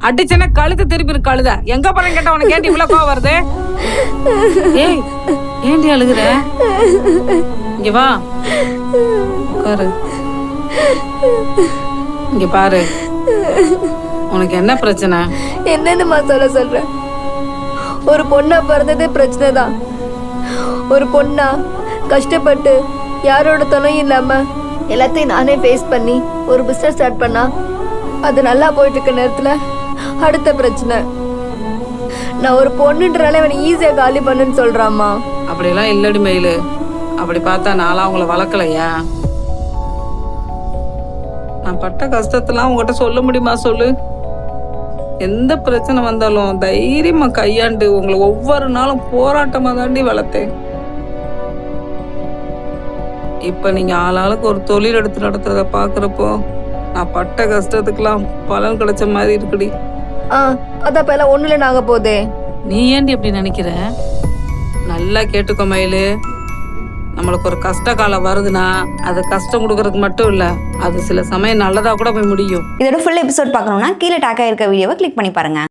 அடிச்சன கழுத்து திருப்பி இருக்கு கழுத. எங்க போறேன்னு கேட்டா உனக்கு ஏன்டி இவ்வளவு கோவம் வருது? ஏய் ஏன்டி அழுகுற? இங்க வா உட்காரு. இங்க பாரு, உனக்கு என்ன பிரச்சனை? என்னன்னுமா சொல்ற? ஒரு பொண்ணா பிறந்ததே பிரச்சனை தான். ஒரு பொண்ணா கஷ்டப்பட்டு யாரோட துணையும் இல்லாம எல்லாத்தையும் நானே ஃபேஸ் பண்ணி ஒரு பிசினஸ் ஸ்டார்ட் பண்ணா அது நல்லா போயிட்டு இருக்க நேரத்துல அடுத்த பிரச்சனை. நான் ஒரு பொண்ணுன்றனால அவனை ஈஸியா காலி பண்ணுன்னு சொல்றாம்மா. அப்படியெல்லாம் இல்லடி மயிலு. அப்படி பார்த்தா நான்லாம் அவங்கள வளர்க்கலையா? நான் பட்ட கஷ்டத்தெல்லாம் உங்ககிட்ட சொல்ல முடியுமா சொல்லு? எந்த பிரச்சனை வந்தாலும் தைரியமா கையாண்டு உங்களை ஒவ்வொரு நாளும் போராட்டமா தாண்டி வளர்த்தேன். இப்ப நீங்க ஆளாளுக்கு ஒரு தொழில் எடுத்து நடத்துறத பாக்குறப்போ நான் பட்ட கஷ்டத்துக்கெல்லாம் பலன் கிடைச்ச மாதிரி இருக்குடி. அதான் இப்ப எல்லாம் ஒண்ணுல நாங்க போதே. நீ ஏன்டி எப்படி நினைக்கிற? நல்லா கேட்டுக்கோ மயிலு. நம்மளுக்கு ஒரு கஷ்ட காலம் வருதுன்னா அது கஷ்டம் கொடுக்கறதுக்கு மட்டும் இல்ல, அது சில சமயம் நல்லதா கூட போய் முடியும். இதோட ஃபுல் எபிசோட் பார்க்கணும்னா கீழே டேக் ஆயிருக்க வீடியோவை கிளிக் பண்ணி பாருங்க.